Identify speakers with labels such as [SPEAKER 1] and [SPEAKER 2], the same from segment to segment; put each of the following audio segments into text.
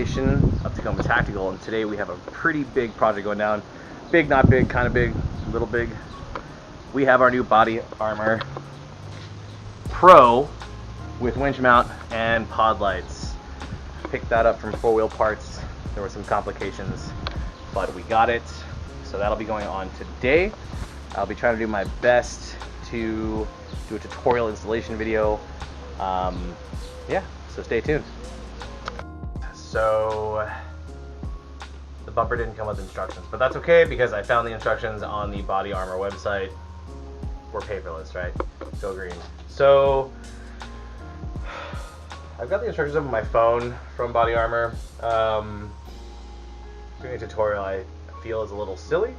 [SPEAKER 1] installation of Tacoma Tactical, and today we have a pretty big project going down. Big, not big, kind of big, little big. We have our new Body Armor Pro with winch mount and pod lights. Picked that up from 4 Wheel Parts. There were some complications, but we got it. So that'll be going on today. I'll be trying to do my best to do a tutorial installation video. Yeah, so stay tuned. So the bumper didn't come with instructions, but that's okay because I found the instructions on the Body Armor website. We're paperless, right? Go green. So I've got the instructions up on my phone from Body Armor. Doing a tutorial I feel is a little silly,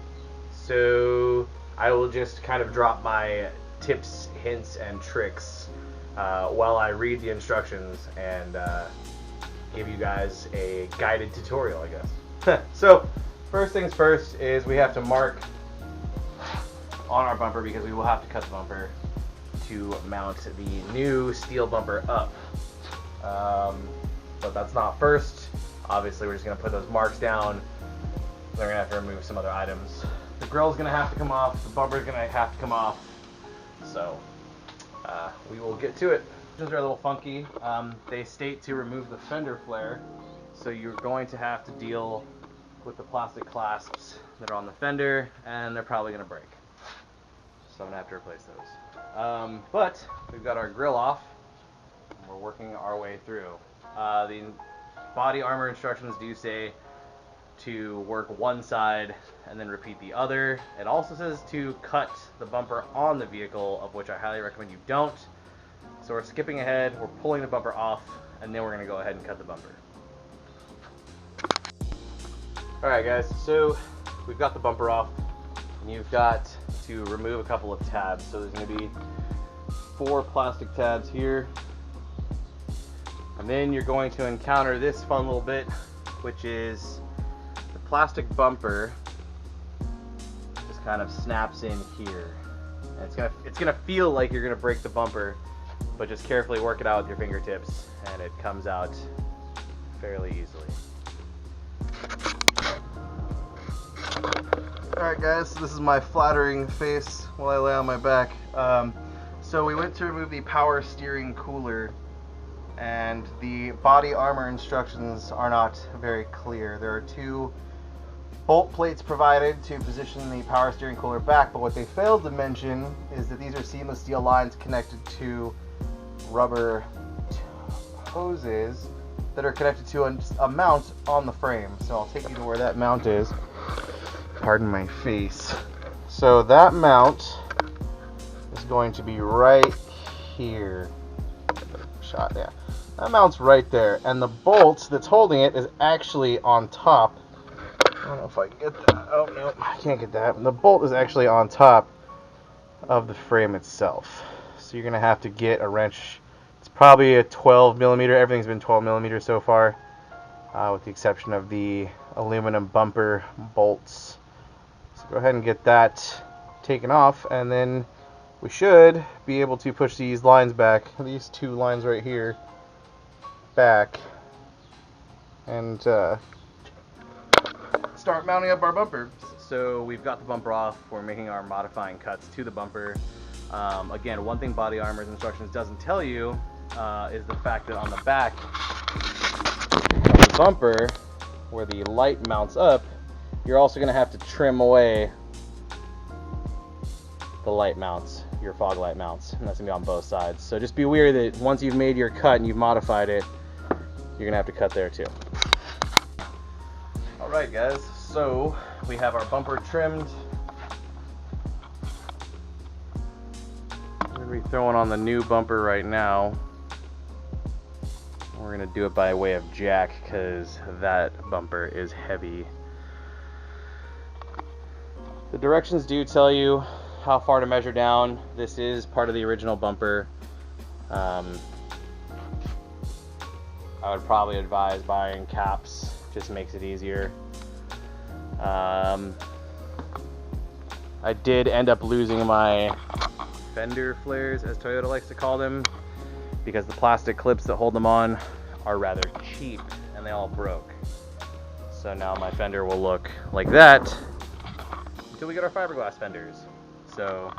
[SPEAKER 1] so I will just kind of drop my tips, hints, and tricks while I read the instructions and give you guys a guided tutorial, I guess. So first things first is we have to mark on our bumper because we will have to cut the bumper to mount the new steel bumper up. But that's not first. Obviously we're just going to put those marks down. Then we're going to have to remove some other items. The grill's going to have to come off. The bumper's going to have to come off. So we will get to it. These are a little funky. They state to remove the fender flare. So you're going to have to deal with the plastic clasps that are on the fender, and they're probably going to break. So I'm going to have to replace those. But we've got our grill off. And we're working our way through. The Body Armor instructions do say to work one side and then repeat the other. It also says to cut the bumper on the vehicle, of which I highly recommend you don't. So we're skipping ahead, we're pulling the bumper off, and then we're going to go ahead and cut the bumper. Alright guys, so we've got the bumper off, and you've got to remove a couple of tabs. So there's going to be 4 plastic tabs here. And then you're going to encounter this fun little bit, which is the plastic bumper just kind of snaps in here. And it's gonna feel like you're gonna break the bumper, but just carefully work it out with your fingertips and it comes out fairly easily. Alright guys, so this is my flattering face while I lay on my back. So we went to remove the power steering cooler, and the Body Armor instructions are not very clear. There are 2 bolt plates provided to position the power steering cooler back, but what they failed to mention is that these are seamless steel lines connected to rubber hoses that are connected to a mount on the frame. So I'll take you to where that mount is. Pardon my face. So that mount is going to be right here. Shot, yeah. That mount's right there, and the bolt that's holding it is actually on top. I don't know if I can get that. Oh, no, I can't get that. The bolt is actually on top of the frame itself. So you're going to have to get a wrench. It's probably a 12 millimeter. Everything's been 12 millimeters so far, with the exception of the aluminum bumper bolts. So go ahead and get that taken off, and then we should be able to push these lines back, these 2 lines right here, back, and start mounting up our bumper. So we've got the bumper off. We're making our modifying cuts to the bumper. Again, one thing Body Armor's instructions doesn't tell you is the fact that on the back of the bumper, where the light mounts up, you're also going to have to trim away the light mounts, your fog light mounts, and that's going to be on both sides. So just be aware that once you've made your cut and you've modified it, you're going to have to cut there too. Alright guys, so we have our bumper trimmed. We're going to be throwing on the new bumper right now. We're going to do it by way of jack because that bumper is heavy. The directions do tell you how far to measure down. This is part of the original bumper. I would probably advise buying caps, just makes it easier. I did end up losing my fender flares, as Toyota likes to call them, because the plastic clips that hold them on are rather cheap, and and they all broke. So now my fender will look like that until we get our fiberglass fenders. So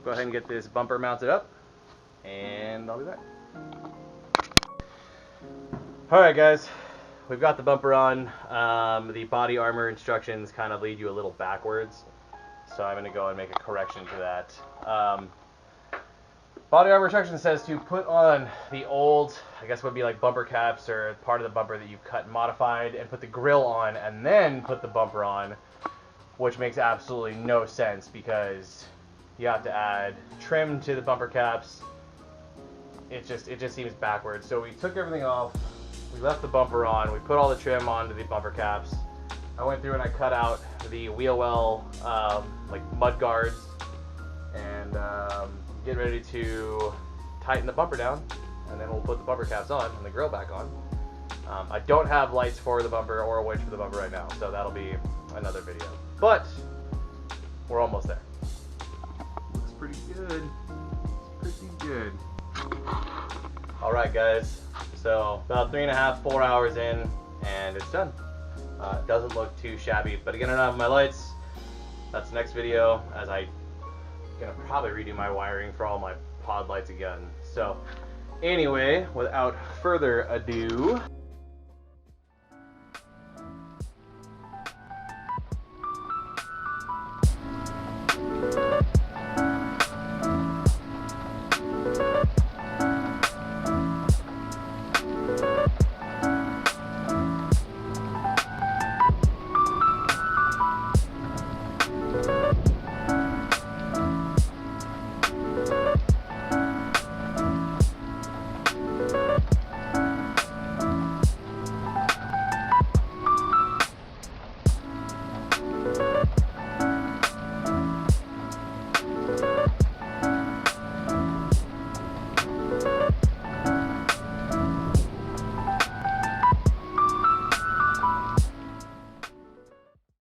[SPEAKER 1] go ahead and get this bumper mounted up, and I'll be back. Alright guys, we've got the bumper on. The body armor instructions kind of lead you a little backwards, so I'm going to go and make a correction to that. Body armor instruction says to put on the old, I guess would be like bumper caps or part of the bumper that you've cut and modified, and put the grill on and then put the bumper on, which makes absolutely no sense because you have to add trim to the bumper caps. It just seems backwards. So we took everything off, we left the bumper on, we put all the trim onto the bumper caps. I went through and I cut out the wheel well like mud guards, and get ready to tighten the bumper down, and then we'll put the bumper caps on and the grill back on. I don't have lights for the bumper or a winch for the bumper right now, so that'll be another video. But we're almost there. Looks pretty good. It's pretty good. Alright guys, so about 3.5, 4 hours in, and it's done. It doesn't look too shabby, but again, I don't have my lights. That's the next video, as I'm gonna probably redo my wiring for all my pod lights again. So anyway, without further ado,